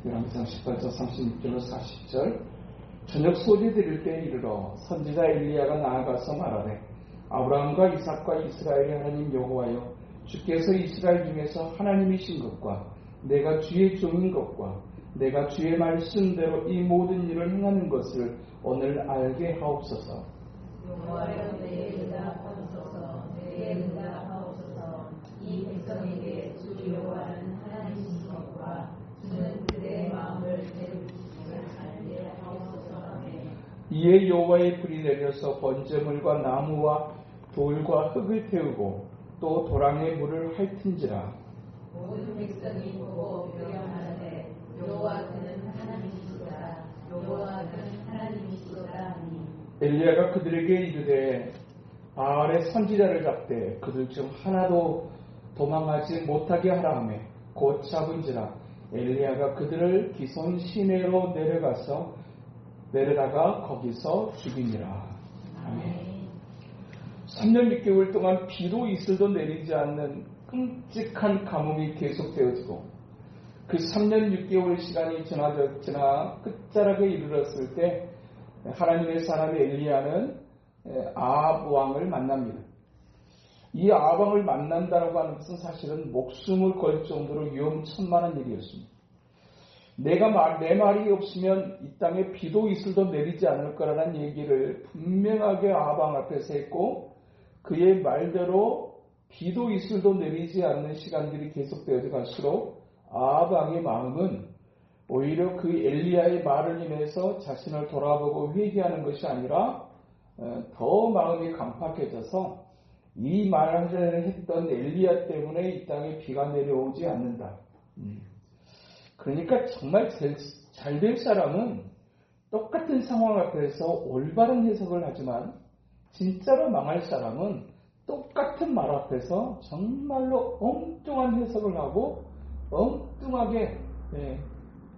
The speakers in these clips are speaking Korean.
열왕기상 18장 36절로 40절. 저녁 소리 들을 때에 이르러 선지자 엘리야가 나아가서 말하되 아브라함과 이삭과 이스라엘의 하나님 여호와여, 주께서 이스라엘 중에서 하나님이신 것과 내가 주의 종인 것과 내가 주의 말씀대로 이 모든 일을 행하는 것을 오늘 알게 하옵소서. 여호와여, 내게 응답하옵소서. 내게 응답하옵소서. 이 백성에게 주 여호와는 하나님이신 것과 주는 그들의 마음을 배려주시기를 알게 하옵소서. 아멘. 이에 여호와의 불이 내려서 번제물과 나무와 돌과 흙을 태우고 또 도랑의 물을 핥은지라. 모든 백성이 보고 명령하되 여호와 그는 하나님이시로다. 여호와 그는 하나님이시로다 하니. 엘리야가 그들에게 이르되 바알의 선지자를 잡되 그들 중 하나도 도망하지 못하게 하라 하며 곧 잡은지라. 엘리야가 그들을 기손 시내로 내려다가 거기서 죽이니라. 아멘. 3년 6개월 동안 비도 이슬도 내리지 않는 끔찍한 가뭄이 계속되어지고 그 3년 6개월 시간이 지나 끝자락에 이르렀을 때 하나님의 사람 엘리야는 아합 왕을 만납니다. 이 아합 왕을 만난다라고 하는 것은 사실은 목숨을 걸 정도로 위험천만한 일이었습니다. 내 말이 없으면 이 땅에 비도 이슬도 내리지 않을 거라는 얘기를 분명하게 아합 왕 앞에서 했고, 그의 말대로 비도 이슬도 내리지 않는 시간들이 계속되어져 갈수록 아합 왕의 마음은 오히려 그 엘리야의 말을 인해서 자신을 돌아보고 회개하는 것이 아니라 더 마음이 간팍해져서 이 말을 했던 엘리야 때문에 이 땅에 비가 내려오지 않는다. 그러니까 정말 잘 될 사람은 똑같은 상황 앞에서 올바른 해석을 하지만 진짜로 망할 사람은 똑같은 말 앞에서 정말로 엉뚱한 해석을 하고 엉뚱하게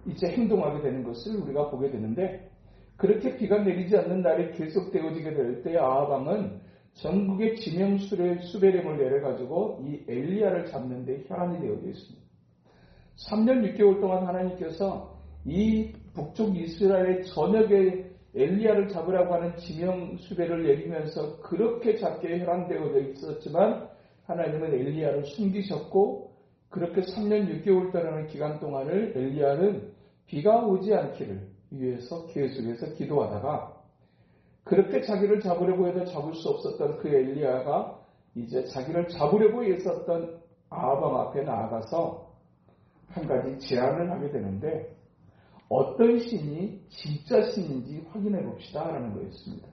이제 행동하게 되는 것을 우리가 보게 되는데, 그렇게 비가 내리지 않는 날이 계속되어지게 될 때 아합 왕은 전국의 지명 수배령을 내려가지고 이 엘리야를 잡는 데 혈안이 되어져 있습니다. 3년 6개월 동안 하나님께서 이 북쪽 이스라엘의 전역에 엘리야를 잡으라고 하는 지명 수배를 내리면서 그렇게 잡게 혈안되어져 있었지만 하나님은 엘리야를 숨기셨고, 그렇게 3년 6개월 동안의 기간 동안을 엘리야는 비가 오지 않기를 위해서 계속해서 기도하다가, 그렇게 자기를 잡으려고 해도 잡을 수 없었던 그 엘리야가 이제 자기를 잡으려고 했었던 아합 왕 앞에 나아가서 한 가지 제안을 하게 되는데, 어떤 신이 진짜 신인지 확인해 봅시다 라는 거였습니다.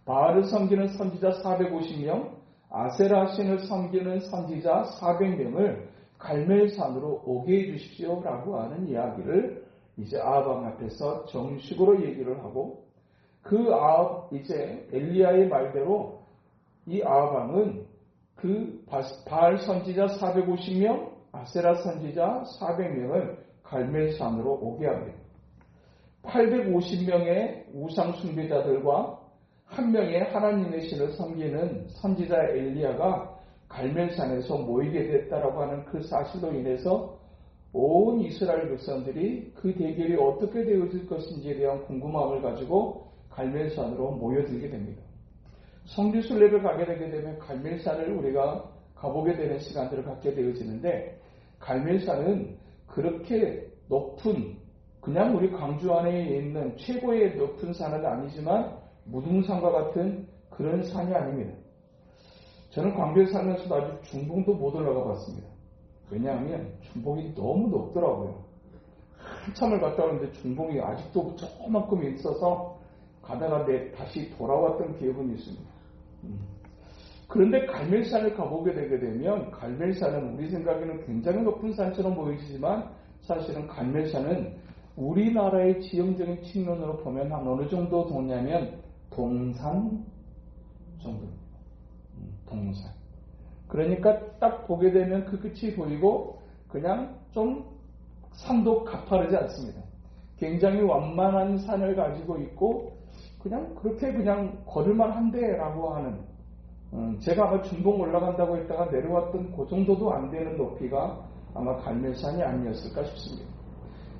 바알을 섬기는 선지자 450명, 아세라 신을 섬기는 선지자 400명을 갈멜산으로 오게 해주십시오 라고 하는 이야기를 이제 아합 왕 앞에서 정식으로 얘기를 하고, 그 이제 엘리야의 말대로 이 아합 왕은 그 바알 선지자 450명, 아세라 선지자 400명을 갈멜산으로 오게 합니다. 850명의 우상 숭배자들과 한 명의 하나님의 신을 섬기는 선지자 엘리야가 갈멜산에서 모이게 됐다라고 하는 그 사실로 인해서 온 이스라엘 백성들이 그 대결이 어떻게 되어질 것인지에 대한 궁금함을 가지고 갈멜산으로 모여들게 됩니다. 성지순례를 가게 되게 되면 갈멜산을 우리가 가보게 되는 시간들을 갖게 되어지는데, 갈멜산은 그렇게 높은, 그냥 우리 광주 안에 있는 최고의 높은 산은 아니지만 무등산과 같은 그런 산이 아닙니다. 저는 광주에 살면서도 아직 중봉도 못 올라가 봤습니다. 왜냐하면 중봉이 너무 높더라고요. 한참을 갔다 오는데 중봉이 아직도 조금만큼 있어서 가다가 다시 돌아왔던 기억은 있습니다. 그런데 갈멜산을 가보게 되게 되면, 갈멜산은 우리 생각에는 굉장히 높은 산처럼 보이지만 사실은 갈멜산은 우리나라의 지형적인 측면으로 보면 한 어느 정도 되냐면 동산 정도입니다. 동산. 그러니까 딱 보게 되면 그 끝이 보이고 그냥 좀 산도 가파르지 않습니다. 굉장히 완만한 산을 가지고 있고 그냥 그렇게 그냥 걸을만 한데라고 하는, 제가 아마 중봉 올라간다고 했다가 내려왔던 그 정도도 안 되는 높이가 아마 갈멜산이 아니었을까 싶습니다.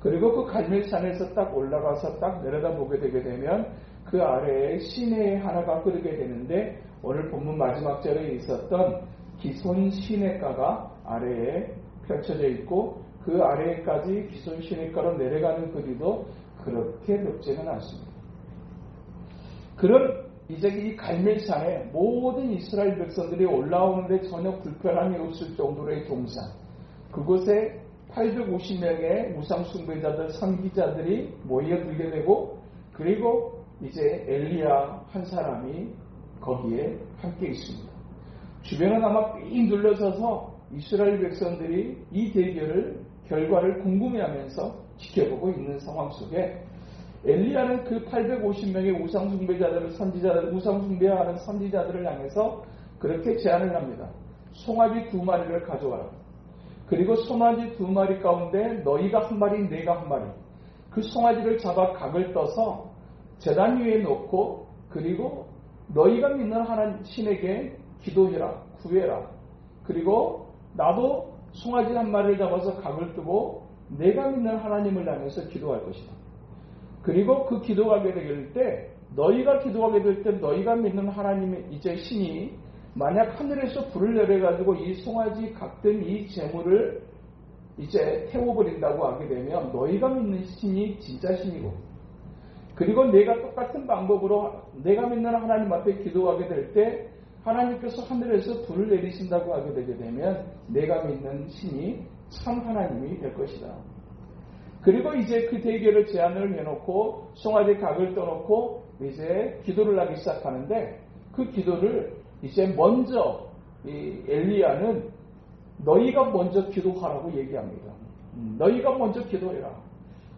그리고 그 갈멜산에서 딱 올라가서 딱 내려다보게 되게 되면 그 아래에 시내 하나가 흐르게 되는데 오늘 본문 마지막 절에 있었던 기손 시내가가 아래에 펼쳐져 있고 그 아래에까지 기손 시내가로 내려가는 거리도 그렇게 높지는 않습니다. 그런 이제 이 갈멜산에 모든 이스라엘 백성들이 올라오는데 전혀 불편함이 없을 정도로의 동산, 그곳에 850명의 우상숭배자들, 선기자들이 모여들게 되고, 그리고 이제 엘리야 한 사람이 거기에 함께 있습니다. 주변은 아마 삥 둘러서서 이스라엘 백성들이 이 대결을 결과를 궁금해하면서 지켜보고 있는 상황 속에 엘리야는 그 850명의 우상숭배자들을, 선지자들, 우상숭배하는 선지자들을 향해서 그렇게 제안을 합니다. 송아지 2마리를 가져와라. 그리고 송아지 2마리 가운데 너희가 한 마리, 내가 한 마리. 그 송아지를 잡아 각을 떠서 제단 위에 놓고, 그리고 너희가 믿는 하나님 신에게 기도해라, 구해라. 그리고 나도 송아지 한 마리를 잡아서 각을 뜨고 내가 믿는 하나님을 향해서 기도할 것이다. 그리고 그 기도하게 될 때, 너희가 기도하게 될 때 너희가 믿는 하나님의 이제 신이 만약 하늘에서 불을 내려가지고 이 송아지 각든 이 재물을 이제 태워버린다고 하게 되면 너희가 믿는 신이 진짜 신이고, 그리고 내가 똑같은 방법으로 내가 믿는 하나님 앞에 기도하게 될 때 하나님께서 하늘에서 불을 내리신다고 하게 되게 되면 내가 믿는 신이 참 하나님이 될 것이다. 그리고 이제 그 대결을 제안을 해놓고 송아지 각을 떠놓고 이제 기도를 하기 시작하는데, 그 기도를 이제 먼저 이 엘리야는 너희가 먼저 기도하라고 얘기합니다. 너희가 먼저 기도해라.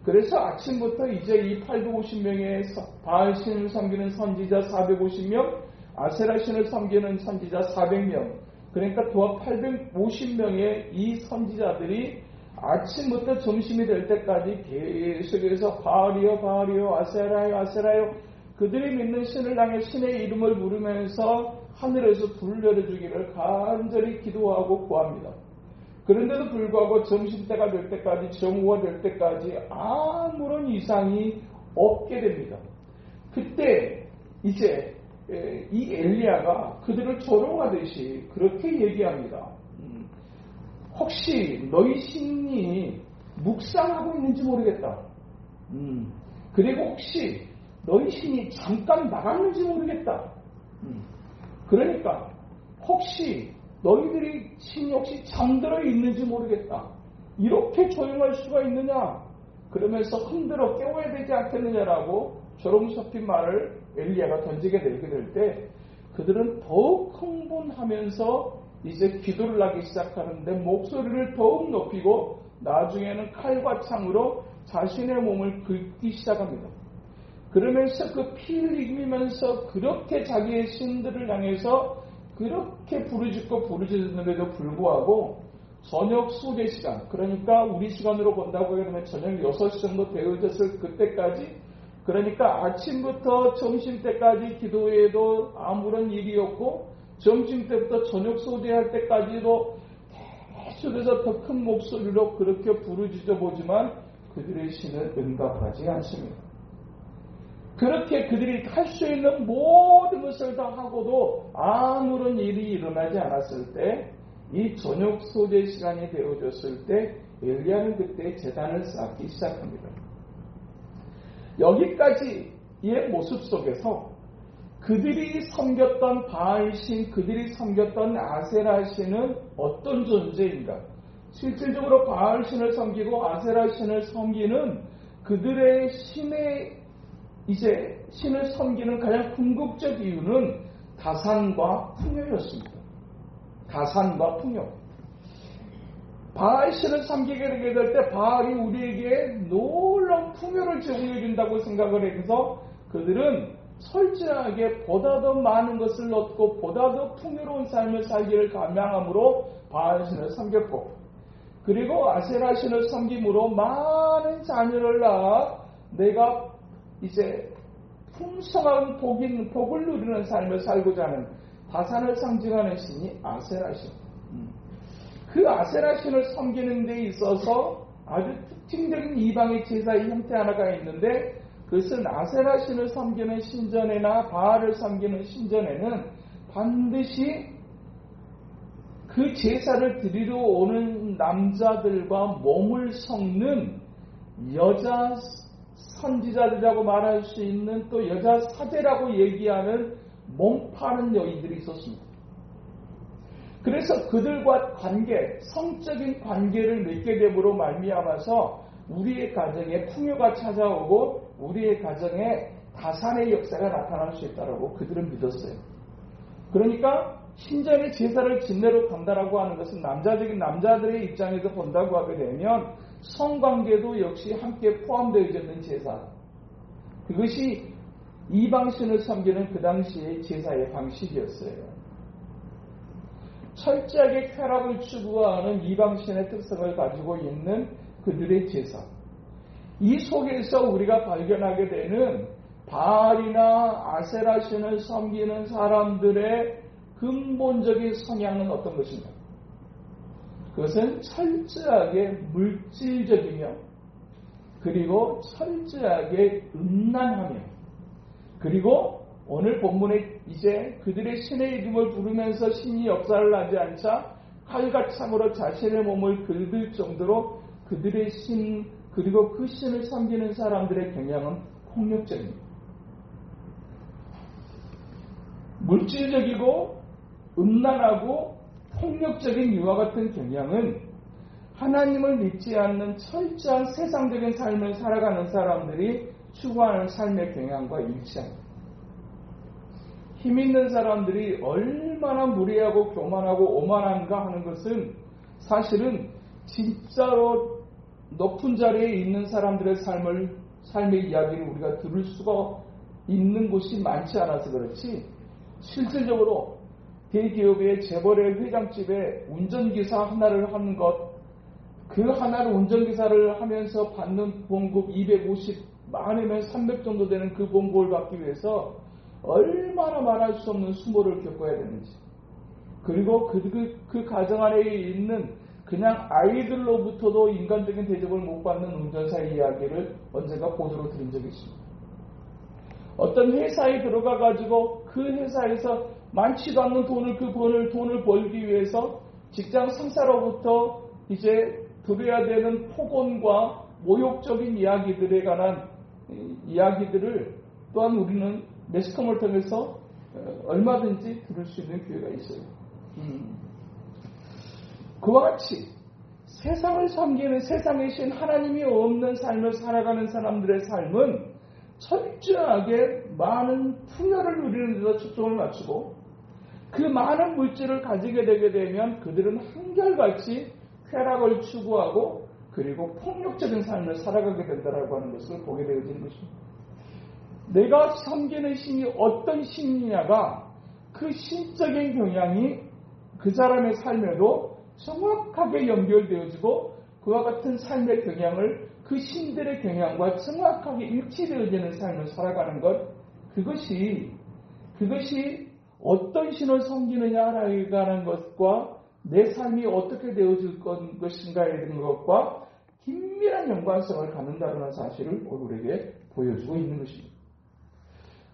그래서 아침부터 이제 이 850명의 바알신을 섬기는 선지자 450명, 아세라신을 섬기는 선지자 400명, 그러니까 도합 850명의 이 선지자들이 아침부터 점심이 될 때까지 계속해서 바알이요 바알이요 아세라요 아세라요, 그들이 믿는 신을 향해 신의 이름을 부르면서 하늘에서 불을 내려주기를 간절히 기도하고 구합니다. 그런데도 불구하고 점심때가 될 때까지, 정오가 될 때까지 아무런 이상이 없게 됩니다. 그때 이제 이 엘리야가 그들을 조롱하듯이 그렇게 얘기합니다. 혹시 너희 신이 묵상하고 있는지 모르겠다. 그리고 혹시 너희 신이 잠깐 나갔는지 모르겠다. 그러니까 혹시 너희들이 신이 혹시 잠들어 있는지 모르겠다. 이렇게 조용할 수가 있느냐? 그러면서 흔들어 깨워야 되지 않겠느냐라고 조롱 섞인 말을 엘리야가 던지게 되게 될 때 그들은 더욱 흥분하면서 이제 기도를 하기 시작하는데 목소리를 더욱 높이고 나중에는 칼과 창으로 자신의 몸을 긁기 시작합니다. 그러면서 그 피를 흘리면서 그렇게 자기의 신들을 향해서 그렇게 부르짖고 부르짖는데도 불구하고 저녁 수제 시간, 그러니까 우리 시간으로 본다고 하면 저녁 6시 정도 되어졌을 그때까지, 그러니까 아침부터 점심때까지 기도해도 아무런 일이 없고 점심때부터 저녁 소대할 때까지도 계속해서 더 큰 목소리로 그렇게 부르짖어 보지만 그들의 신은 응답하지 않습니다. 그렇게 그들이 할 수 있는 모든 것을 다 하고도 아무런 일이 일어나지 않았을 때, 이 저녁 소재 시간이 되어졌을 때 엘리야는 그때 제단을 쌓기 시작합니다. 여기까지의 모습 속에서 그들이 섬겼던 바알신, 그들이 섬겼던 아세라신은 어떤 존재인가? 실질적으로 바알신을 섬기고 아세라신을 섬기는 그들의 신을 섬기는 가장 궁극적 이유는 다산과 풍요였습니다. 다산과 풍요. 바알신을 섬기게 되게 될 때 바알이 우리에게 놀라운 풍요를 제공해 준다고 생각을 해서 그들은 철저하게 보다 더 많은 것을 얻고 보다 더 풍요로운 삶을 살기를 감양함으로 바알신을 섬겼고, 그리고 아세라신을 섬김으로 많은 자녀를 낳아 내가 이제 풍성한 복을 누리는 삶을 살고자 하는 다산을 상징하는 신이 아세라신. 그 아세라신을 섬기는 데 있어서 아주 특징적인 이방의 제사의 형태 하나가 있는데 그것은 아세라 신을 섬기는 신전에나 바알을 섬기는 신전에는 반드시 그 제사를 드리러 오는 남자들과 몸을 섞는 여자 선지자들이라고 말할 수 있는 또 여자 사제라고 얘기하는 몸 파는 여인들이 있었습니다. 그래서 그들과 관계, 성적인 관계를 맺게 됨으로 말미암아서 우리의 가정에 풍요가 찾아오고 우리의 가정에 다산의 역사가 나타날 수 있다고 그들은 믿었어요. 그러니까 신전의 제사를 진내로 간다라고 하는 것은 남자들의 입장에서 본다고 하게 되면 성관계도 역시 함께 포함되어 있는 제사. 그것이 이방신을 섬기는 그 당시의 제사의 방식이었어요. 철저하게 쾌락을 추구하는 이방신의 특성을 가지고 있는 그들의 제사. 이 속에서 우리가 발견하게 되는 바알이나 아세라 신을 섬기는 사람들의 근본적인 성향은 어떤 것인가? 그것은 철저하게 물질적이며 그리고 철저하게 음란하며 그리고 오늘 본문에 이제 그들의 신의 이름을 부르면서 신이 역사를 하지 않자 칼과 창으로 자신의 몸을 긁을 정도로 그들의 신 그리고 그 신을 섬기는 사람들의 경향은 폭력적입니다. 물질적이고 음란하고 폭력적인 이와 같은 경향은 하나님을 믿지 않는 철저한 세상적인 삶을 살아가는 사람들이 추구하는 삶의 경향과 일치합니다. 힘 있는 사람들이 얼마나 무례하고 교만하고 오만한가 하는 것은 사실은 진짜로 높은 자리에 있는 사람들의 삶의 이야기를 우리가 들을 수가 있는 곳이 많지 않아서 그렇지 실질적으로 대기업의 재벌의 회장집에 운전기사 하나를 하는 것, 그 하나를 운전기사를 하면서 받는 봉급 250 많으면 300 정도 되는 그 봉급을 받기 위해서 얼마나 말할 수 없는 수모를 겪어야 되는지, 그리고 그 가정 안에 있는 그냥 아이들로부터도 인간적인 대접을 못 받는 운전사의 이야기를 언젠가 보도로 들은 적이 있습니다. 어떤 회사에 들어가 가지고 그 회사에서 많지도 않는 돈을 벌기 위해서 직장 상사로부터 이제 들어야 되는 폭언과 모욕적인 이야기들에 관한 이야기들을 또한 우리는 매스컴을 통해서 얼마든지 들을 수 있는 기회가 있어요. 그와 같이 세상을 섬기는 세상의 신 하나님이 없는 삶을 살아가는 사람들의 삶은 철저하게 많은 풍요를 누리는 데서 초점을 맞추고 그 많은 물질을 가지게 되게 되면 그들은 한결같이 쾌락을 추구하고 그리고 폭력적인 삶을 살아가게 된다라고 하는 것을 보게 되어지는 것입니다. 내가 섬기는 신이 어떤 신이냐가 그 신적인 경향이 그 사람의 삶에도 정확하게 연결되어지고 그와 같은 삶의 경향을 그 신들의 경향과 정확하게 일치되어지는 삶을 살아가는 것, 그것이 어떤 신을 섬기느냐에 관한 것과 내 삶이 어떻게 되어질 것인가에 대한 것과 긴밀한 연관성을 갖는다는 사실을 우리에게 보여주고 있는 것입니다.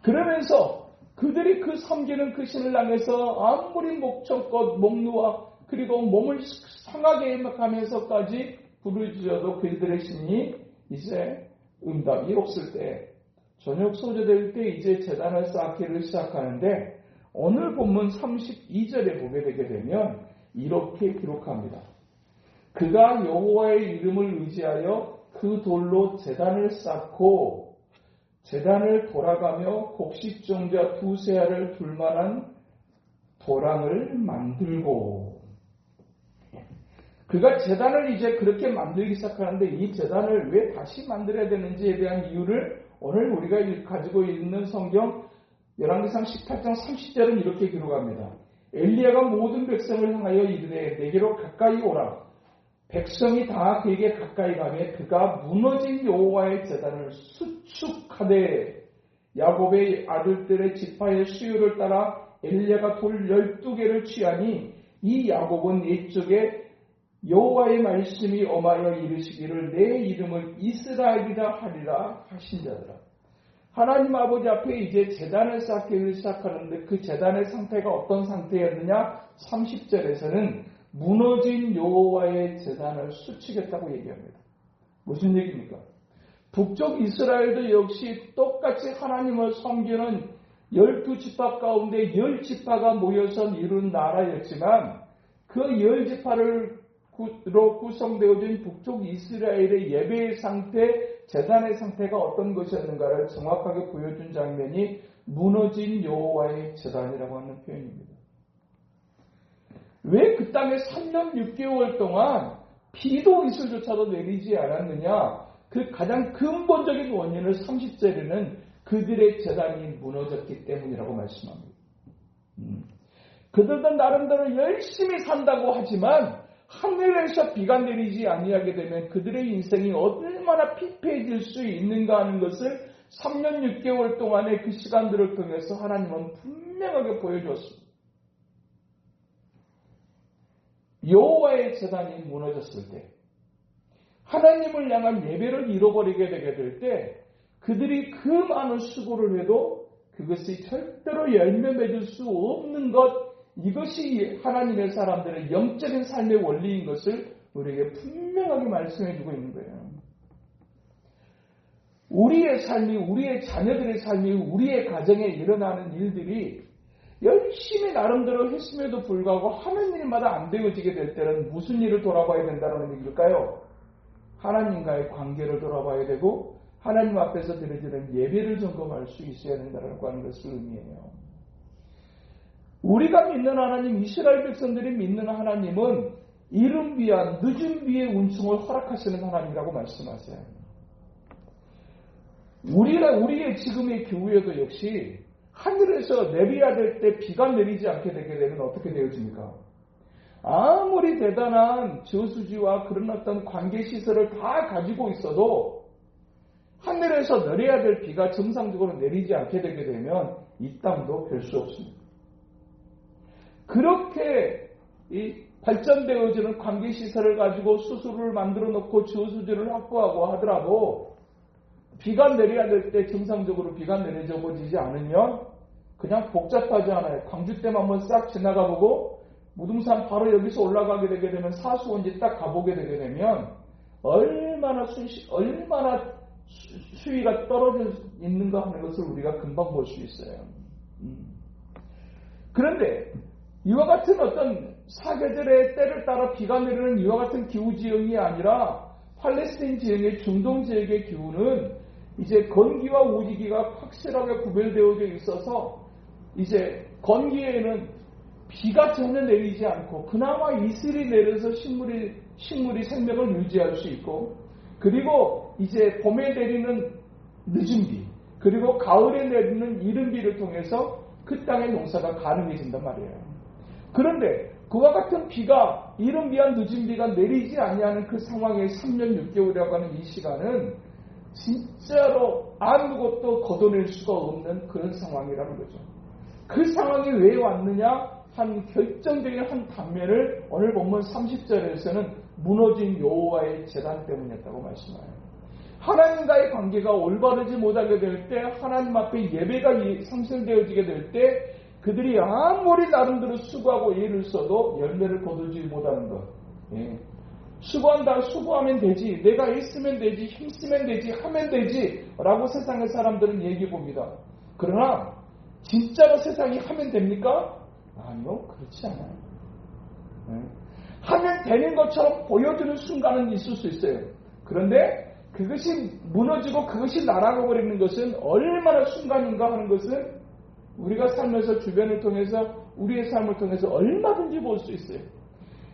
그러면서 그들이 그 섬기는 그 신을 향해서 아무리 목청껏 목놓아 그리고 몸을 상하게 하면서까지 부르짖어도 그들의 신이 이제 응답이 없을 때, 저녁 소요될 때 이제 제단을 쌓기를 시작하는데 오늘 본문 32절에 보게 되게 되면 이렇게 기록합니다. 그가 여호와의 이름을 의지하여 그 돌로 제단을 쌓고 제단을 돌아가며 곡식종자 2세알을 둘만한 도랑을 만들고, 그가 제단을 이제 그렇게 만들기 시작하는데 이 제단을 왜 다시 만들어야 되는지에 대한 이유를 오늘 우리가 가지고 있는 성경 열왕기상 18장 30절은 이렇게 기록합니다. 엘리야가 모든 백성을 향하여 이르되 내게로 가까이 오라. 백성이 다 그에게 가까이 가매 그가 무너진 여호와의 제단을 수축하되 야곱의 아들들의 지파의 수요를 따라 엘리야가 돌 12개를 취하니 이 야곱은 이쪽에 여호와의 말씀이 엄하여 이르시기를 내 이름을 이스라엘이라 하리라 하신 자들아. 하나님 아버지 앞에 이제 제단을 쌓기를 시작하는데 그 제단의 상태가 어떤 상태였느냐? 30절에서는 무너진 여호와의 제단을 수치겠다고 얘기합니다. 무슨 얘기입니까? 북쪽 이스라엘도 역시 똑같이 하나님을 섬기는 12지파 가운데 10지파가 모여서 이룬 나라였지만 그 10지파로 구성되어진 북쪽 이스라엘의 예배의 상태, 제단의 상태가 어떤 것이었는가를 정확하게 보여준 장면이 무너진 여호와의 제단이라고 하는 표현입니다. 왜 그 땅에 3년 6개월 동안 비도 이슬조차도 내리지 않았느냐? 그 가장 근본적인 원인을 30절에는 그들의 제단이 무너졌기 때문이라고 말씀합니다. 그들도 나름대로 열심히 산다고 하지만 하늘에서 비가 내리지 아니하게 되면 그들의 인생이 얼마나 피폐해질 수 있는가 하는 것을 3년 6개월 동안의 그 시간들을 통해서 하나님은 분명하게 보여주었습니다. 여호와의 제단이 무너졌을 때, 하나님을 향한 예배를 잃어버리게 되게 될 때 그들이 그 많은 수고를 해도 그것이 절대로 열매 맺을 수 없는 것, 이것이 하나님의 사람들의 영적인 삶의 원리인 것을 우리에게 분명하게 말씀해 주고 있는 거예요. 우리의 삶이, 우리의 자녀들의 삶이, 우리의 가정에 일어나는 일들이 열심히 나름대로 했음에도 불구하고 하는 일마다 안 되어지게 될 때는 무슨 일을 돌아봐야 된다는 얘기일까요? 하나님과의 관계를 돌아봐야 되고 하나님 앞에서 드려지는 예배를 점검할 수 있어야 된다고 하는 것을 의미해요. 우리가 믿는 하나님, 이스라엘 백성들이 믿는 하나님은 이른 비와 늦은 비의 운총을 허락하시는 하나님이라고 말씀하세요. 우리의 지금의 교회도 역시 하늘에서 내려야 될 때 비가 내리지 않게 되게 되면 어떻게 되어집니까? 아무리 대단한 저수지와 그런 어떤 관계시설을 다 가지고 있어도 하늘에서 내려야 될 비가 정상적으로 내리지 않게 되게 되면 이 땅도 별 수 없습니다. 그렇게 이 발전되어지는 관계시설을 가지고 수술을 만들어 놓고 저수지를 확보하고 하더라도 비가 내려야 될 때 정상적으로 비가 내려져 버리지 않으면 그냥 복잡하지 않아요. 광주댐 한번 싹 지나가 보고 무등산 바로 여기서 올라가게 되게 되면 사수원지 딱 가보게 되게 되면 얼마나 수위가 떨어져 있는가 하는 것을 우리가 금방 볼 수 있어요. 그런데 이와 같은 어떤 사계절의 때를 따라 비가 내리는 이와 같은 기후지형이 아니라 팔레스타인 지역의 중동 지역의 기후는 이제 건기와 우기기가 확실하게 구별되어져 있어서 이제 건기에는 비가 전혀 내리지 않고 그나마 이슬이 내려서 식물이 생명을 유지할 수 있고, 그리고 이제 봄에 내리는 늦은 비, 그리고 가을에 내리는 이른 비를 통해서 그 땅의 농사가 가능해진단 말이에요. 그런데 그와 같은 비가, 이른 비와 늦은 비가 내리지 아니하는 그 상황의 3년 6개월이라고 하는 이 시간은 진짜로 아무것도 걷어낼 수가 없는 그런 상황이라는 거죠. 그 상황이 왜 왔느냐? 한 결정적인 한 단면을 오늘 본문 30절에서는 무너진 여호와의 제단 때문이었다고 말씀해요. 하나님과의 관계가 올바르지 못하게 될 때, 하나님 앞에 예배가 상실되어지게 될 때 그들이 아무리 나름대로 수고하고 애를 써도 열매를 거두지 못하는 것. 예. 수고하면 되지, 내가 있으면 되지, 힘쓰면 되지, 하면 되지 라고 세상의 사람들은 얘기해 봅니다. 그러나 진짜로 세상이 하면 됩니까? 아니요, 그렇지 않아요. 네. 하면 되는 것처럼 보여주는 순간은 있을 수 있어요. 그런데 그것이 무너지고 그것이 날아가 버리는 것은 얼마나 순간인가 하는 것은 우리가 살면서 주변을 통해서, 우리의 삶을 통해서 얼마든지 볼 수 있어요.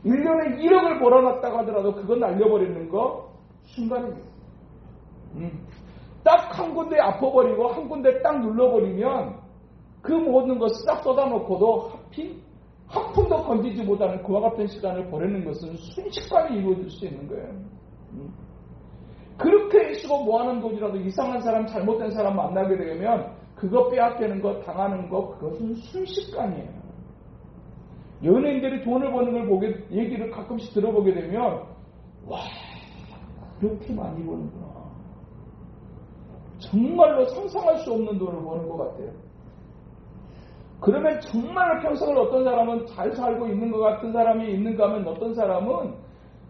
1년에 1억을 벌어놨다고 하더라도 그건 날려버리는 거 순간입니다. 딱 한 군데 아파버리고 한 군데 딱 눌러버리면 그 모든 것을 딱 쏟아놓고도 한 푼도 건지지 못하는 그와 같은 시간을 보내는 것은 순식간에 이루어질 수 있는 거예요. 그렇게 쓰고 모아놓은 돈이라도 이상한 사람, 잘못된 사람 만나게 되면 그거 빼앗기는 거, 당하는 거, 그것은 순식간이에요. 연예인들이 돈을 버는 걸 얘기를 가끔씩 들어보게 되면, 와, 그렇게 많이 버는구나. 정말로 상상할 수 없는 돈을 버는 것 같아요. 그러면 정말 평생을 어떤 사람은 잘 살고 있는 것 같은 사람이 있는가 하면 어떤 사람은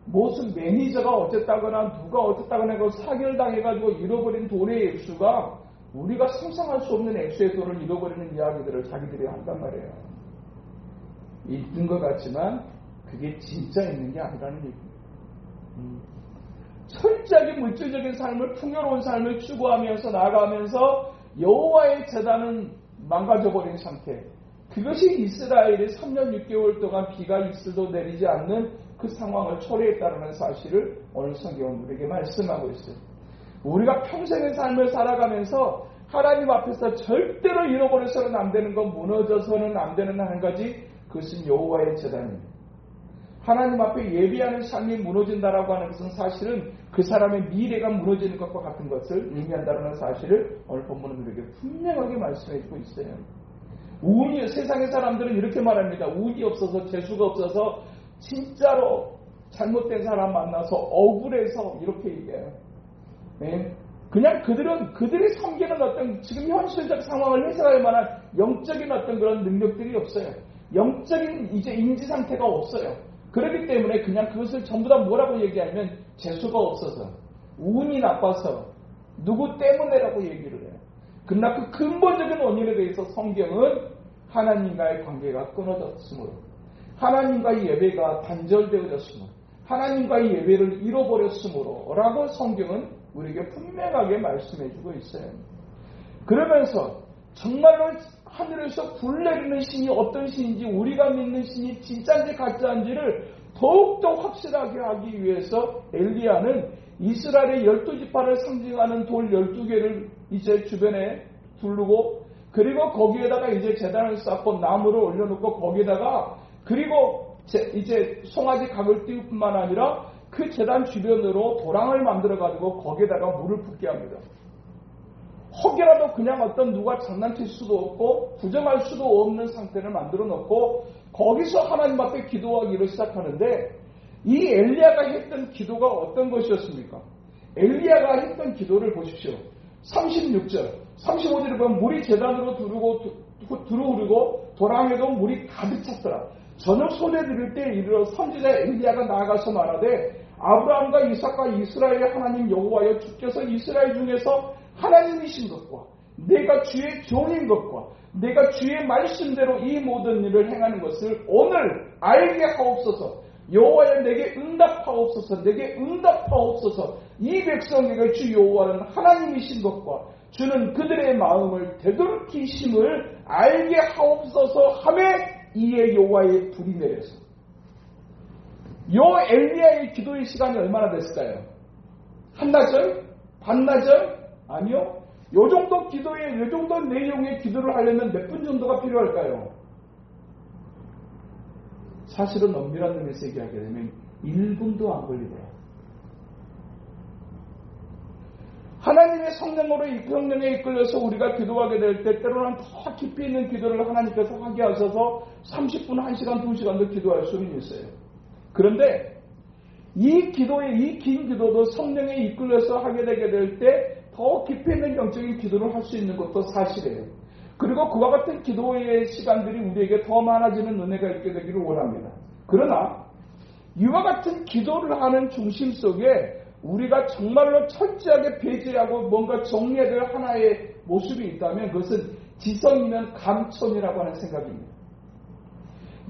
무슨 매니저가 어쨌다거나 누가 어쨌다거나 해서 사기를 당해가지고 잃어버린 돈의 액수가 우리가 상상할 수 없는 액수의 돈을 잃어버리는 이야기들을 자기들이 한단 말이에요. 있는 것 같지만 그게 진짜 있는 게 아니라는 얘기입니다. 철저하게 물질적인 삶을, 풍요로운 삶을 추구하면서 나아가면서 여호와의 제단은 망가져버린 상태. 그것이 이스라엘이 3년 6개월 동안 비가 이슬도 내리지 않는 그 상황을 초래했다는 사실을 오늘 성경은 우리에게 말씀하고 있어요. 우리가 평생의 삶을 살아가면서 하나님 앞에서 절대로 잃어버려서는 안 되는 것, 무너져서는 안 되는 한 가지, 그것은 여호와의 제단입니다. 하나님 앞에 예비하는 삶이 무너진다라고 하는 것은 사실은 그 사람의 미래가 무너지는 것과 같은 것을 의미한다는 사실을 오늘 본문은 우리에게 분명하게 말씀해주고 있어요. 세상의 사람들은 이렇게 말합니다. 운이 없어서, 재수가 없어서 진짜로 잘못된 사람 만나서 억울해서 이렇게 얘기해요. 네? 그냥 그들이 섬기는 어떤 지금 현실적 상황을 해석할 만한 영적인 어떤 그런 능력들이 없어요. 영적인 이제 인지 상태가 없어요. 그렇기 때문에 그냥 그것을 전부 다 뭐라고 얘기하면 재수가 없어서, 운이 나빠서, 누구 때문에라고 얘기를 해요. 그러나 그 근본적인 원인에 대해서 성경은 하나님과의 관계가 끊어졌으므로, 하나님과의 예배가 단절되어졌으므로, 하나님과의 예배를 잃어버렸으므로 라고 성경은 우리에게 분명하게 말씀해주고 있어요. 그러면서 정말로 하늘에서 불 내리는 신이 어떤 신인지, 우리가 믿는 신이 진짜인지 가짜인지를 더욱더 확실하게 하기 위해서 엘리야는 이스라엘의 12지파를 상징하는 돌 12개를 이제 주변에 두르고, 그리고 거기에다가 이제 제단을 쌓고 나무를 올려놓고 거기에다가, 그리고 이제 송아지 각을 띄울 뿐만 아니라 그 제단 주변으로 도랑을 만들어가지고 거기에다가 물을 붓게 합니다. 혹여라도 그냥 어떤 누가 장난칠 수도 없고 부정할 수도 없는 상태를 만들어 놓고 거기서 하나님 앞에 기도하기를 시작하는데, 이 엘리야가 했던 기도가 어떤 것이었습니까? 엘리야가 했던 기도를 보십시오. 36절, 35절에 보면 물이 제단으로 두루오르고 도랑에도 물이 가득 찼더라. 저녁 소재 드릴 때 이르러 선지자 엘리야가 나아가서 말하되, 아브라함과 이삭과 이스라엘의 하나님 여호와여, 주께서 이스라엘 중에서 하나님이신 것과 내가 주의 종인 것과 내가 주의 말씀대로 이 모든 일을 행하는 것을 오늘 알게 하옵소서. 여호와여, 내게 응답하옵소서. 내게 응답하옵소서. 이 백성에게 주 여호와는 하나님이신 것과 주는 그들의 마음을 되돌이키심을 알게 하옵소서 하매 이에 여호와의 불이 내려서. 요 엘리야의 기도의 시간이 얼마나 됐을까요? 한나절? 반나절? 아니요. 요 정도 기도에, 요 정도 내용의 기도를 하려면 몇 분 정도가 필요할까요? 사실은 엄밀한 의미에서 얘기하게 되면 1분도 안 걸리더라. 하나님의 성령에 이끌려서 우리가 기도하게 될 때 때로는 더 깊이 있는 기도를 하나님께서 하게 하셔서 30분, 1시간, 2시간도 기도할 수는 있어요. 그런데 이 긴 기도도 성령에 이끌려서 하게 되게 될 때 더 깊이 있는 영적인 기도를 할 수 있는 것도 사실이에요. 그리고 그와 같은 기도의 시간들이 우리에게 더 많아지는 은혜가 있게 되기를 원합니다. 그러나 이와 같은 기도를 하는 중심 속에 우리가 정말로 철저하게 배제하고 뭔가 정리해야 될 하나의 모습이 있다면 그것은 지성이면 감천이라고 하는 생각입니다.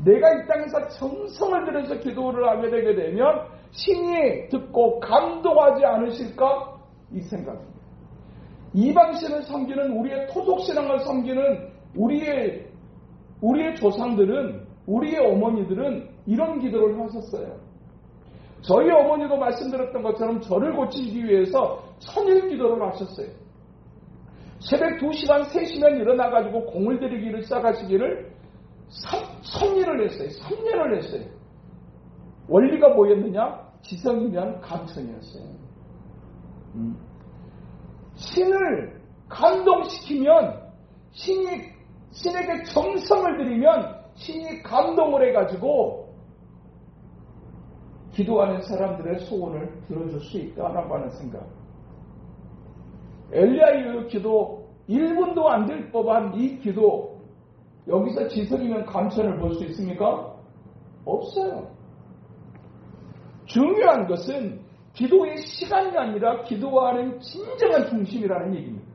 내가 이 땅에서 정성을 들여서 기도를 하게 되게 되면 신이 듣고 감동하지 않으실까? 이 생각입니다. 이방신을 섬기는, 우리의 토속신앙을 섬기는 우리의 조상들은, 우리의 어머니들은 이런 기도를 하셨어요. 저희 어머니도 말씀드렸던 것처럼 저를 고치기 위해서 천일 기도를 하셨어요. 새벽 2시간, 3시면 일어나가지고 공을 들이기를 시작하시기를 3일을 했어요. 3년을 했어요. 원리가 뭐였느냐? 지성이면 감천이었어요. 신을 감동시키면, 신에게 정성을 들이면 신이 감동을 해가지고 기도하는 사람들의 소원을 들어줄 수 있다라고 하는 생각. 엘리야의 기도 1분도 안 될 법한 이 기도, 여기서 지성이면 감천을 볼 수 있습니까? 없어요. 중요한 것은 기도의 시간이 아니라 기도하는 진정한 중심이라는 얘기입니다.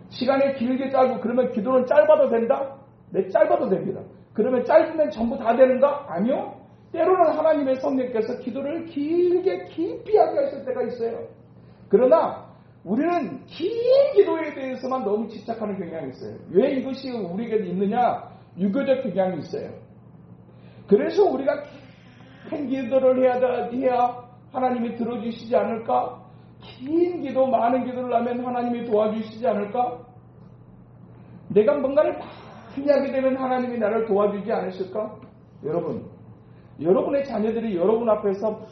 시간이 길게 짧고 그러면 기도는 짧아도 된다? 네, 짧아도 됩니다. 그러면 짧으면 전부 다 되는가? 아니요. 때로는 하나님의 성령께서 기도를 길게 깊이 하게 하실 때가 있어요. 그러나 우리는 긴 기도에 대해서만 너무 집착하는 경향이 있어요. 왜 이것이 우리에게 있느냐? 유교적 경향이 있어요. 그래서 우리가 긴 기도를 해야 하나님이 들어주시지 않을까? 긴 기도, 많은 기도를 하면 하나님이 도와주시지 않을까? 내가 뭔가를 많이 하게 되면 하나님이 나를 도와주지 않으실까? 여러분의 자녀들이 여러분 앞에서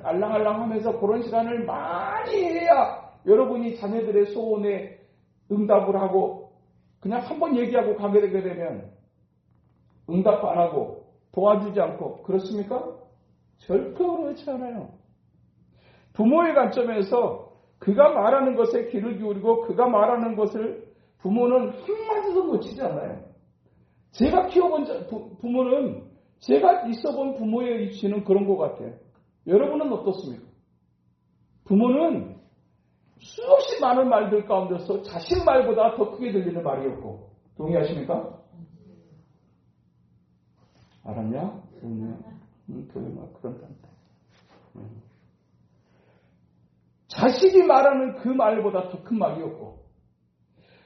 알랑알랑 하면서 그런 시간을 많이 해야 여러분이 자녀들의 소원에 응답을 하고 그냥 한번 얘기하고 가게 되게 되면 응답 안 하고 도와주지 않고 그렇습니까? 절대 그렇지 않아요. 부모의 관점에서 그가 말하는 것에 귀를 기울이고 그가 말하는 것을 부모는 한마디도 놓치지 않아요. 제가 키워본 부모는 제가 있어본 부모의 위치는 그런 것 같아요. 여러분은 어떻습니까? 부모는 수없이 많은 말들 가운데서 자식 말보다 더 크게 들리는 말이 없고 동의하십니까? 알았냐? 그런다. 자식이 말하는 그 말보다 더 큰 말이 없고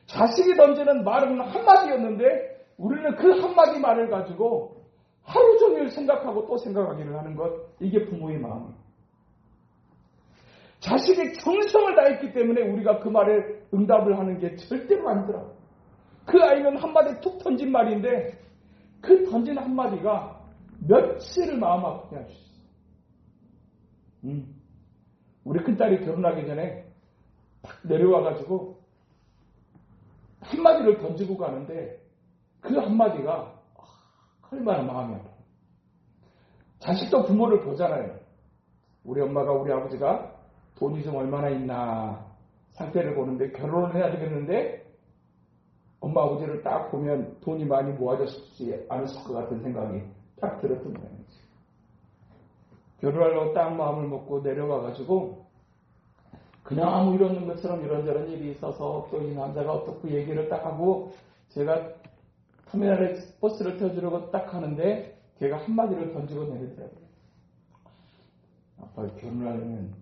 자식이 던지는 말은 한마디였는데 우리는 그 한마디 말을 가지고 하루 종일 생각하고 또 생각하기를 하는 것, 이게 부모의 마음이에요. 자식이 정성을 다했기 때문에 우리가 그 말에 응답을 하는 게 절대로 아니더라. 그 아이는 한마디 툭 던진 말인데 그 던진 한마디가 며칠을 마음 아프게 할 수 있어요. 우리 큰딸이 결혼하기 전에 탁 내려와가지고 한마디를 던지고 가는데 그 한마디가 얼마나 마음이 아파요. 자식도 부모를 보잖아요. 우리 엄마가 우리 아버지가 돈이 좀 얼마나 있나 상태를 보는데 결혼을 해야 되겠는데 엄마 아버지를 딱 보면 돈이 많이 모아졌지 않았을 것 같은 생각이 딱 들었던 모양이지. 결혼하려고 딱 마음을 먹고 내려와가지고 그냥 아무 이런 것처럼 이런저런 일이 있어서 또 이 남자가 어떻게 얘기를 딱 하고 제가 터미널에 버스를 태워주려고 딱 하는데 걔가 한마디를 던지고 내리더라고요. 아빠 결혼을 하려면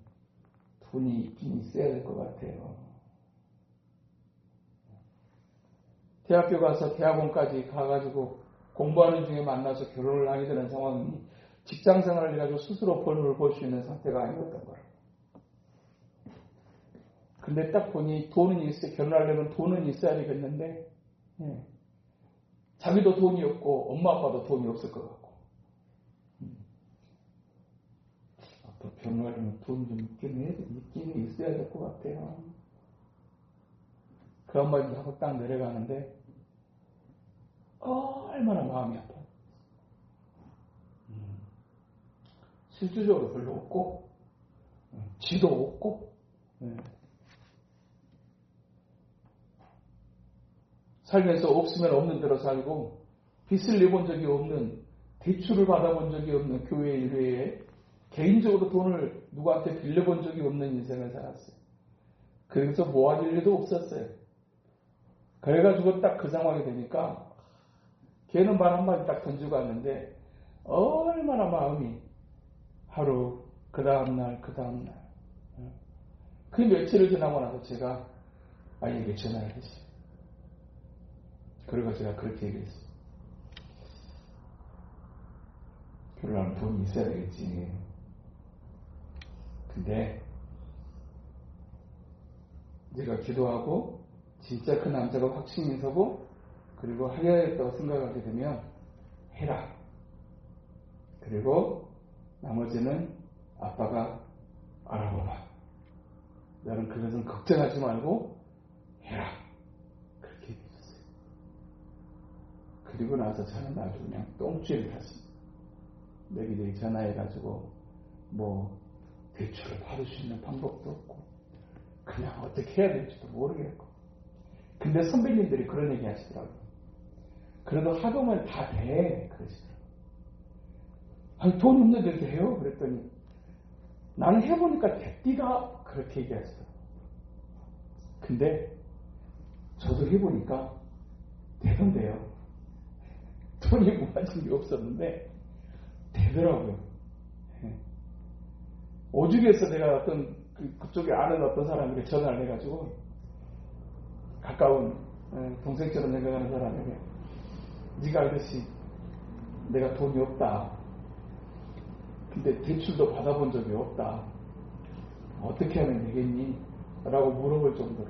돈이 있긴 있어야 될 것 같아요. 대학교 가서 대학원까지 가가지고 공부하는 중에 만나서 결혼을 하게 되는 상황이 직장 생활을 해가지고 스스로 벌을 벌 수 있는 상태가 아니었던 거예요. 근데 딱 보니 돈은 있어요. 결혼하려면 돈은 있어야 되겠는데 자기도 돈이 없고 엄마 아빠도 돈이 없을 것 같고 아빠 결혼하려면 돈 좀 있긴 있어야 될 것 같아요. 그 한마디 하고 딱 내려가는데 얼마나 마음이 아파요. 실질적으로 별로 없고 지도 없고 살면서 없으면 없는 대로 살고 빚을 내본 적이 없는 대출을 받아본 적이 없는 교회 일회에 개인적으로 돈을 누구한테 빌려본 적이 없는 인생을 살았어요. 그래서 모아질 일도 없었어요. 그래가지고 딱 그 상황이 되니까 걔는 말 한마디 딱 던지고 왔는데 얼마나 마음이 하루 그 다음날 그 며칠을 지나고 나서 제가 아이에게 전화를 했어요. 그리고 제가 그렇게 얘기했어요. 결혼하면 돈이 있어야 되겠지. 근데 내가 기도하고 진짜 그 남자가 확신이 서고 그리고 하려했다고 생각하게 되면 해라. 그리고 나머지는 아빠가 알아보라. 나는 그것은 걱정하지 말고 해라. 그렇게 얘기했어요. 그 그리고 나서 저는 아주 그냥 똥줄을 탔습니다. 여기저기 전화해가지고 뭐 대출을 받을 수 있는 방법도 없고 그냥 어떻게 해야 될지도 모르겠고. 근데 선배님들이 그런 얘기 하시더라고요. 그래도 하도면 다 돼. 그러시더라고요. 아니 돈 없는데도 해요? 그랬더니 나는 해보니까 됐디가 그렇게 얘기하시더라고요. 근데 저도 해보니까 되던데요. 돈이 모아진 게 없었는데 되더라고요. 오죽에서 내가 어떤 그쪽에 아는 어떤 사람에게 전화를 해가지고 가까운 동생처럼 생각하는 사람에게 네가 알듯이 내가 돈이 없다. 근데 대출도 받아본 적이 없다. 어떻게 하면 되겠니? 라고 물어볼 정도로.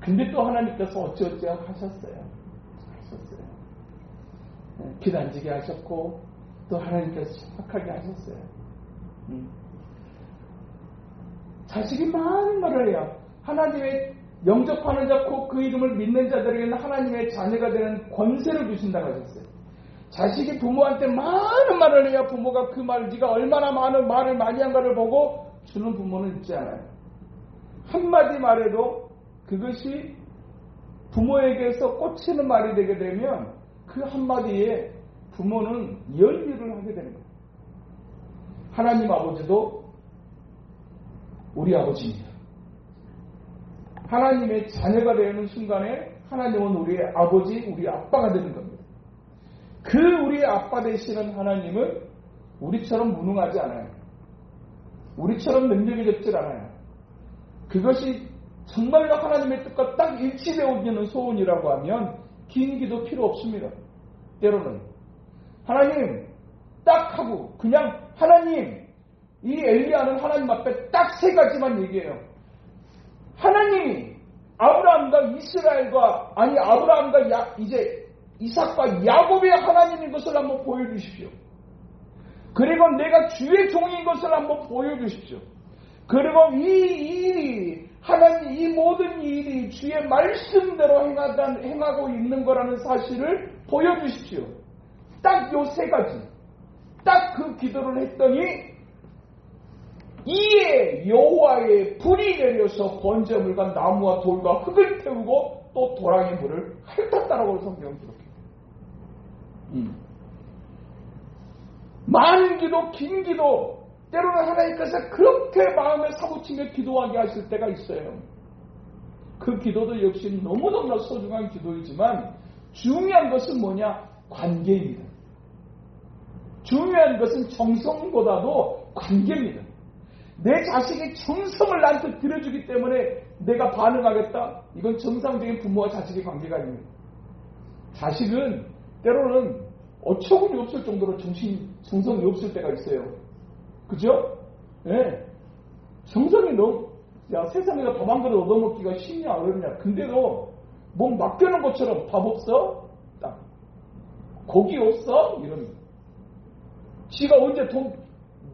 근데 또 하나님께서 어찌어찌 하셨어요. 기단지게 하셨고 또 하나님께서 정확하게 하셨어요. 자식이 많은 말을 해요. 하나님의 영접하는 자고 그 이름을 믿는 자들에게는 하나님의 자녀가 되는 권세를 주신다고 하셨어요. 자식이 부모한테 많은 말을 해야 부모가 그 말, 네가 얼마나 많은 말을 많이 한가를 보고 주는 부모는 있지 않아요. 한마디 말해도 그것이 부모에게서 꽂히는 말이 되게 되면 그 한마디에 부모는 열일을 하게 되는 거예요. 하나님 아버지도 우리 아버지입니다. 하나님의 자녀가 되는 순간에 하나님은 우리의 아버지, 우리 아빠가 되는 겁니다. 그 우리의 아빠 되시는 하나님은 우리처럼 무능하지 않아요. 우리처럼 능력이 적질 않아요. 그것이 정말로 하나님의 뜻과 딱 일치되어 있는 소원이라고 하면 긴 기도 필요 없습니다. 때로는 하나님 딱 하고 그냥 하나님, 이 엘리야는 하나님 앞에 딱 세 가지만 얘기해요. 하나님이 아브라함과 이스라엘과 아브라함과 이제 이삭과 야곱의 하나님인 것을 한번 보여주십시오. 그리고 내가 주의 종인 것을 한번 보여주십시오. 그리고 이 일이 하나님 이 모든 일이 주의 말씀대로 행하고 있는 거라는 사실을 보여주십시오. 딱 요 세 가지. 딱 그 기도를 했더니 이에 여호와의 불이 내려서 번제물과 나무와 돌과 흙을 태우고 또 도랑의 물을 핥았다라고 성경은 기록해요. 많은 기도, 긴 기도, 때로는 하나님께서 그렇게 마음에 사무치게 기도하게 하실 때가 있어요. 그 기도도 역시 너무너무나 소중한 기도이지만 중요한 것은 뭐냐? 관계입니다. 중요한 것은 정성보다도 관계입니다. 내 자식이 정성을 나한테 들여주기 때문에 내가 반응하겠다? 이건 정상적인 부모와 자식의 관계가 아닙니다. 자식은 때로는 어처구니 없을 정도로 정성이 없을 때가 있어요. 그죠? 예. 정성이 세상에서 밥 한 그릇 얻어먹기가 쉽냐 어렵냐. 근데도 몸 맡겨놓은 것처럼 밥 없어? 딱. 고기 없어? 이럽니다. 지가 언제 돈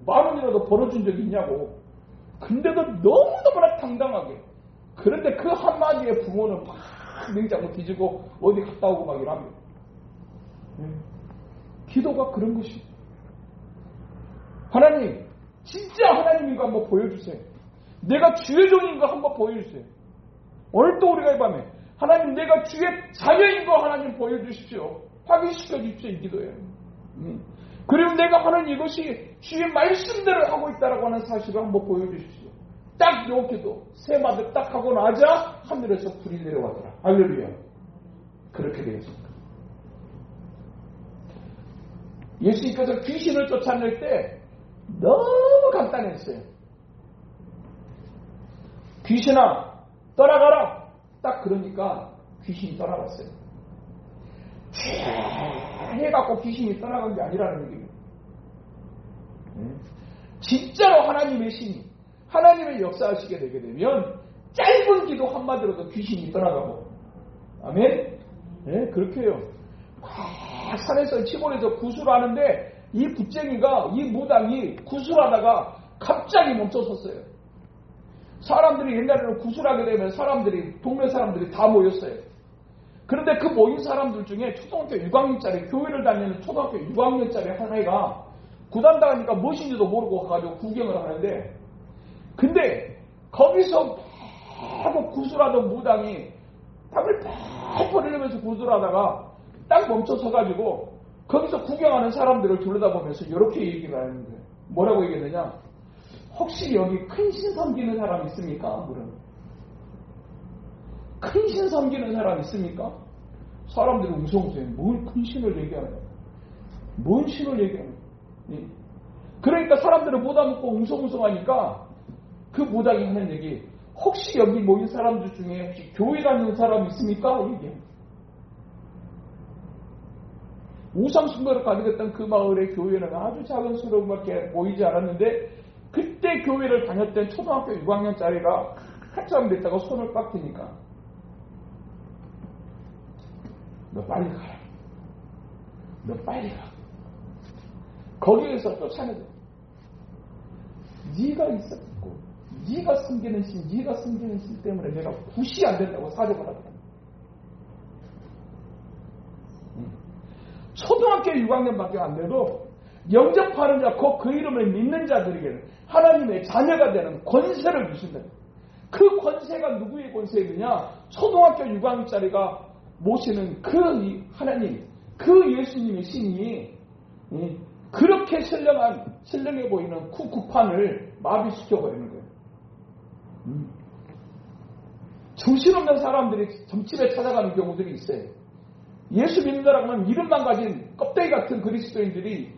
10,000원이라도 벌어준 적이 있냐고. 근데도 너무너무나 당당하게. 그런데 그 한마디에 부모는 막 냉장고 뒤지고 어디 갔다 오고 막 이랍니다. 기도가 그런 것입니다. 하나님, 진짜 하나님인 거 한번 보여주세요. 내가 주의 종인 거 한번 보여주세요. 오늘 또 우리가 이 밤에 하나님 내가 주의 자녀인 거 하나님 보여주십시오. 확인시켜 주십시오. 이 기도예요. 그리고 내가 하는 이것이 주의 말씀대로 하고 있다라고 하는 사실을 한번 보여주십시오. 딱 요 기도 세 마디 딱 하고 나자 하늘에서 불이 내려가더라. 할렐루야. 그렇게 되었습니다. 예수님께서 귀신을 쫓아낼 때 너무 간단했어요. 귀신아 떠나가라. 딱 그러니까 귀신이 떠나갔어요. 해갖고 귀신이 떠나간 게 아니라는 얘기예요. 진짜로 하나님의 신이 하나님의 역사하시게 되게 되면 짧은 기도 한마디로도 귀신이 떠나가고. 아멘? 네, 그렇게 해요. 산에서 시골에서 구슬을 하는데 이 붓쟁이가 이 무당이 구슬하다가 갑자기 멈춰섰어요. 사람들이 옛날에는 구슬하게 되면 동네 사람들이 다 모였어요. 그런데 그 모인 사람들 중에 초등학교 6학년짜리, 교회를 다니는 초등학교 6학년짜리 한 애가 구단당하니까 무엇인지도 모르고 가가지고 구경을 하는데, 근데 거기서 하고 구슬하던 무당이 땀을 펄펄 흘리면서 구슬하다가 딱 멈춰서가지고 거기서 구경하는 사람들을 둘러다보면서 이렇게 얘기를 하는 거예요. 뭐라고 얘기했느냐? 혹시 여기 큰 신 섬기는 사람 있습니까? 물은 큰 신 섬기는 사람 있습니까? 사람들이 웅성웅성해. 뭘 큰 신을 얘기하냐? 뭔 신을 얘기하냐? 그러니까 사람들은 못 알아먹고 웅성웅성하니까 그 무당이 하는 얘기, 혹시 여기 모인 사람들 중에 혹시 교회 다니는 사람 있습니까? 얘기해요. 우상숭배를 가지고 있던 그 마을의 교회는 아주 작은 수로밖에 모이지 않았는데, 그때 교회를 다녔던 초등학교 6학년짜리가 한참 됐다고 손을 빡히니까 너 빨리 가라. 너 빨리 가. 거기에서 쫓아내고 네가 있었고 네가 섬기는 신 때문에 내가 굿이 안 된다고 사정을 하더라. 초등학교 6학년밖에 안 돼도 영접하는 자, 곧 그 이름을 믿는 자들에게는 하나님의 자녀가 되는 권세를 주신다. 그 권세가 누구의 권세이냐? 초등학교 6학년짜리가 모시는 그 하나님, 그 예수님의 신이 그렇게 신령해 보이는 구판을 마비시켜버리는 거예요. 정신없는 사람들이 점집에 찾아가는 경우들이 있어요. 예수 믿는다라고 하면 이름만 가진 껍데기 같은 그리스도인들이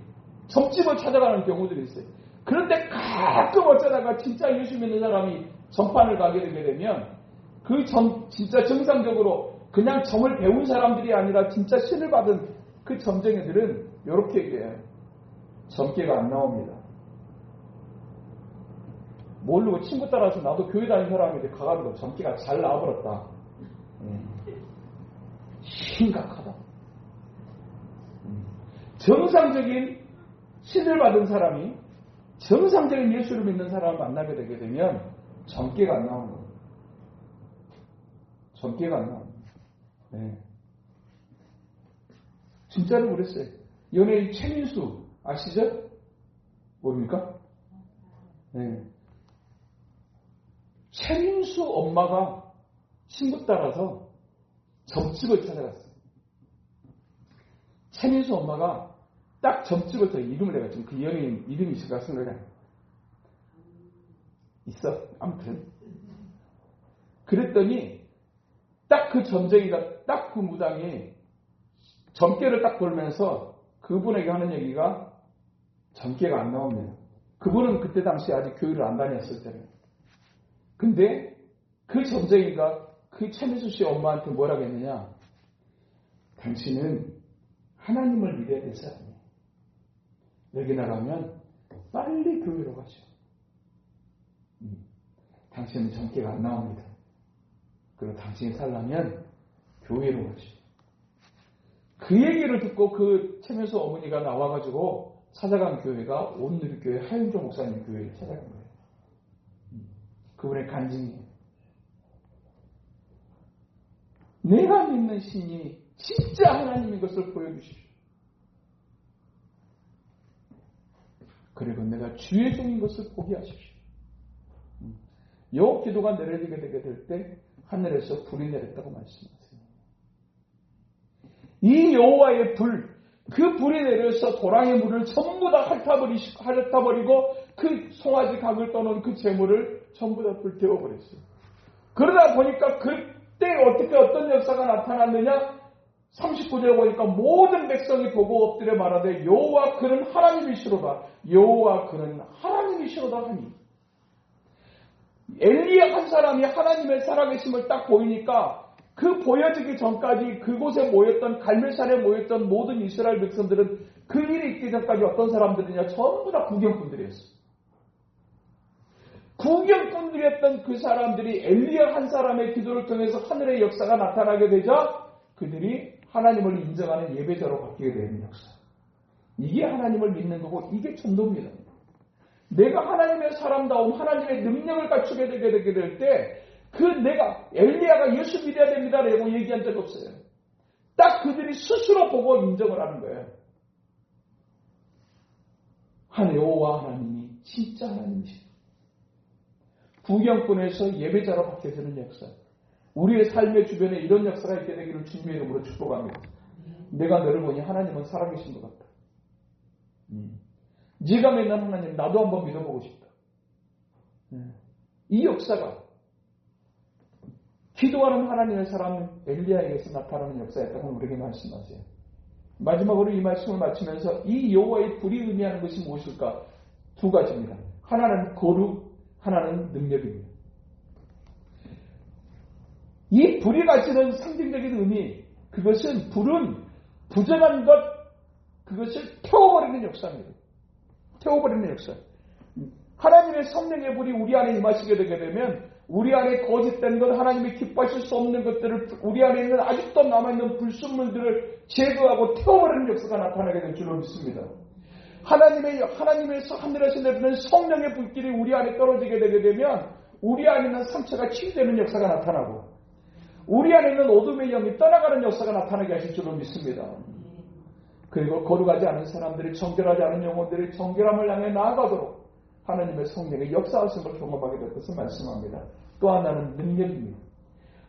점집을 찾아가는 경우들이 있어요. 그런데 가끔 어쩌다가 진짜 예수 믿는 사람이 점판을 가게 되게 되면 진짜 정상적으로 그냥 점을 배운 사람들이 아니라 진짜 신을 받은 그 점쟁이들은 이렇게 얘기해요. 점괘가 안 나옵니다. 모르고 친구 따라서 나도 교회 다니는 사람인데 가가지고 점괘가 잘 나와버렸다. 심각하다. 정상적인 신을 받은 사람이 정상적인 예수를 믿는 사람을 만나게 되게 되면 점괘가 안 나오는 거예요. 점괘가 안 나옵니다. 네. 진짜로 그랬어요. 연예인 최민수 아시죠? 뭡니까? 네. 최민수 엄마가 친구 따라서 점집을 찾아갔어요. 최민수 엄마가 딱 점집을 이름을 내가 지금 그 연예인 이름이 제가 생각이 있어. 아무튼 그랬더니 딱 그 점쟁이가 딱 그 무당이 점괘를 딱 보면서 그분에게 하는 얘기가 점괘가 안 나옵니다. 그분은 그때 당시에 아직 교회를 안 다녔을 때예요. 근데 그 점쟁이가 그 최민수 씨 엄마한테 뭐라고 했느냐? 당신은 하나님을 믿어야 될 사람이에요. 여기 나가면 빨리 교회로 가죠. 당신은 점괘가 안 나옵니다. 그리고 당신이 살려면 교회로 가죠. 그 얘기를 듣고 그 최민수 어머니가 나와가지고 찾아간 교회가 온누리교회 하윤조 목사님 교회를 찾아간 거예요. 그분의 간증이에요. 내가 믿는 신이 진짜 하나님인 것을 보여주십시오. 그리고 내가 주의 종인 것을 보게 하십시오. 요 기도가 내려지게 되게 될 때 하늘에서 불이 내렸다고 말씀하세요. 이 여호와의 불, 그 불이 내려서 도랑의 물을 전부 다 핥아버리고 그 송아지 각을 떠놓은 그 재물을 전부 다 불태워버렸어요. 그러다 보니까 그때 어떻게 어떤 역사가 나타났느냐? 39절에 보니까 모든 백성이 보고 엎드려 말하되 여호와 그는 하나님이시로다. 여호와 그는 하나님이시로다 하니. 엘리야 한 사람이 하나님의 살아계심을 딱 보이니까 그 보여지기 전까지 그곳에 모였던 갈멜산에 모였던 모든 이스라엘 백성들은 그 일이 있기 전까지 어떤 사람들이냐? 전부 다 구경꾼들이었어요. 구경꾼들이었던 그 사람들이 엘리야 한 사람의 기도를 통해서 하늘의 역사가 나타나게 되자 그들이 하나님을 인정하는 예배자로 바뀌게 되는 역사. 이게 하나님을 믿는 거고 이게 전도입니다. 내가 하나님의 사람다움, 하나님의 능력을 갖추게 되게 될 때 그 내가 엘리야가 예수 믿어야 됩니다라고 얘기한 적 없어요. 딱 그들이 스스로 보고 인정을 하는 거예요. 여호와 하나님이 진짜 하나님이시다. 구경꾼에서 예배자로 바뀌어지는 역사. 우리의 삶의 주변에 이런 역사가 있게 되기를 주님의 이름으로 축복합니다. 내가 너를 보니 하나님은 살아계신 것 같다. 네가 믿는 하나님 나도 한번 믿어보고 싶다. 이 역사가 기도하는 하나님의 사람 엘리야에게서 나타나는 역사였다고 우리에게 말씀하세요. 마지막으로 이 말씀을 마치면서 이 여호와의 불이 의미하는 것이 무엇일까? 두 가지입니다. 하나는 거룩, 하나는 능력입니다. 이 불이 가지는 상징적인 의미, 그것은 불은 부정한 것, 그것을 태워버리는 역사입니다. 태워버리는 역사. 하나님의 성령의 불이 우리 안에 임하시게 되게 되면 우리 안에 거짓된 것, 하나님이 기뻐하실 수 없는 것들을, 우리 안에 있는 아직도 남아있는 불순물들을 제거하고 태워버리는 역사가 나타나게 될 줄로 믿습니다. 하나님에서 하늘에서 내리는 성령의 불길이 우리 안에 떨어지게 되게 되면 우리 안에 있는 상처가 치유되는 역사가 나타나고 우리 안에 있는 어둠의 영이 떠나가는 역사가 나타나게 하실 줄로 믿습니다. 그리고 거룩하지 않은 사람들이, 정결하지 않은 영혼들이 정결함을 향해 나아가도록 하나님의 성령의 역사하심을 경험하게 될 것을 말씀합니다. 또 하나는 능력입니다.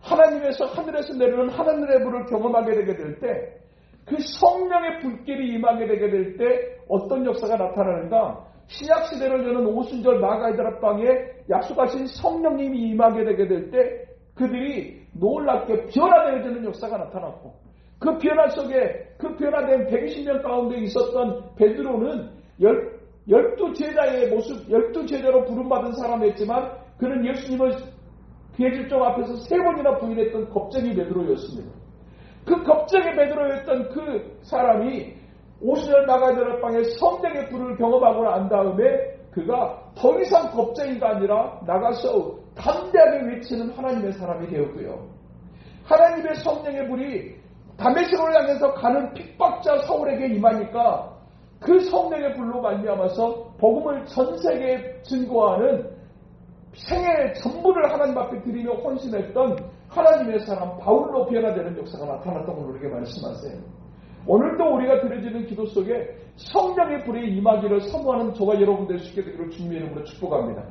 하나님에서 하늘에서 내려오는 하늘의 불을 경험하게 되게 될 때 그 성령의 불길이 임하게 되게 될 때 어떤 역사가 나타나는가? 신약시대를 여는 오순절 마가이드라방에 약속하신 성령님이 임하게 되게 될 때 그들이 놀랍게 변화되어지는 역사가 나타났고 그 변화 속에 그 변화된 120년 가운데 있었던 베드로는 12제자의 모습, 12제자로 부름받은 사람이었지만 그는 예수님을 계집종 앞에서 3번이나 부인했던 겁쟁이 베드로였습니다. 그 겁쟁이 베드로였던 그 사람이 오순절 마가이드라방에 성령의 불을 경험하고 난 다음에 그가 더 이상 겁쟁이가 아니라 나가서 담대하게 외치는 하나님의 사람이 되었고요. 하나님의 성령의 불이 다메섹을 향해서 가는 핍박자 사울에게 임하니까 그 성령의 불로 말미암아서 복음을 전 세계에 증거하는 생애 전부를 하나님 앞에 드리며 헌신했던 하나님의 사람 바울로 변화되는 역사가 나타났다고 우리에게 말씀하세요. 오늘도 우리가 드려지는 기도 속에 성령의 불이 임하기를 선포하는 저와 여러분들 수 있게 되기를 주님의 이름으로 축복합니다.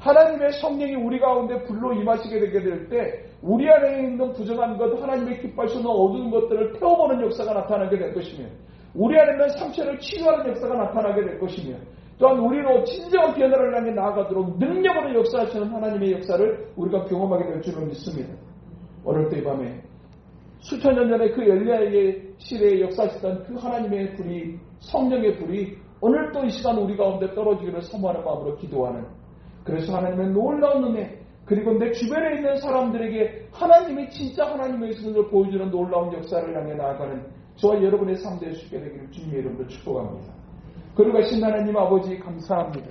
하나님의 성령이 우리 가운데 불로 임하시게 되게 될 때 우리 안에 있는 부정한 것, 하나님의 기뻐하시는 어두운 것들을 태워보는 역사가 나타나게 될 것이며 우리 안에 있는 상처를 치유하는 역사가 나타나게 될 것이며 또한 우리로 진정한 변화를 향해 나아가도록 능력으로 역사하시는 하나님의 역사를 우리가 경험하게 될 줄을 믿습니다. 오늘도 이 밤에 수천 년 전에 그 엘리야의 시대에 역사하셨던 그 하나님의 불이, 성령의 불이 오늘도 이 시간 우리 가운데 떨어지기를 사모하는 마음으로 기도하는, 그래서 하나님의 놀라운 은혜, 그리고 내 주변에 있는 사람들에게 하나님의 진짜 하나님의 손을 보여주는 놀라운 역사를 향해 나아가는 저와 여러분의 삶 될 수 있게 되기를 주님의 이름으로 축복합니다. 거룩하신 하나님 아버지 감사합니다.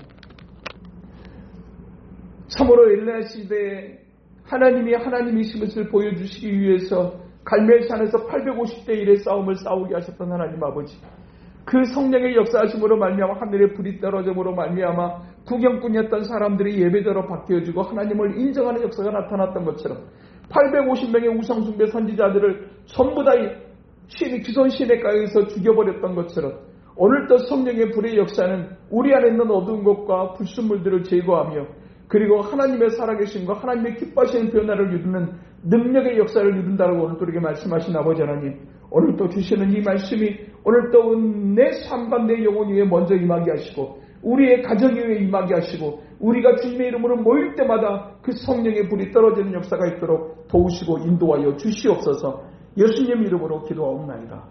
참으로 엘리야 시대에 하나님이 하나님이신 것을 보여주시기 위해서 갈멜산에서 850대 1의 싸움을 싸우게 하셨던 하나님 아버지, 그 성령의 역사하심으로 말미암아 하늘의 불이 떨어짐으로 말미암아 구경꾼이었던 사람들이 예배자로 바뀌어지고 하나님을 인정하는 역사가 나타났던 것처럼 850명의 우상숭배 선지자들을 전부 다 기손 시내가에서 죽여버렸던 것처럼 오늘도 성령의 불의 역사는 우리 안에 있는 어두운 것과 불순물들을 제거하며 그리고 하나님의 살아계심과 하나님의 기뻐하시는 변화를 이루는 능력의 역사를 이룬다고 오늘 또 우리에게 말씀하신 아버지 하나님, 오늘 또 주시는 이 말씀이 오늘 또 내 삶과 내 영혼 위에 먼저 임하게 하시고 우리의 가정 위에 임하게 하시고 우리가 주님의 이름으로 모일 때마다 그 성령의 불이 떨어지는 역사가 있도록 도우시고 인도하여 주시옵소서. 예수님 이름으로 기도하옵나이다.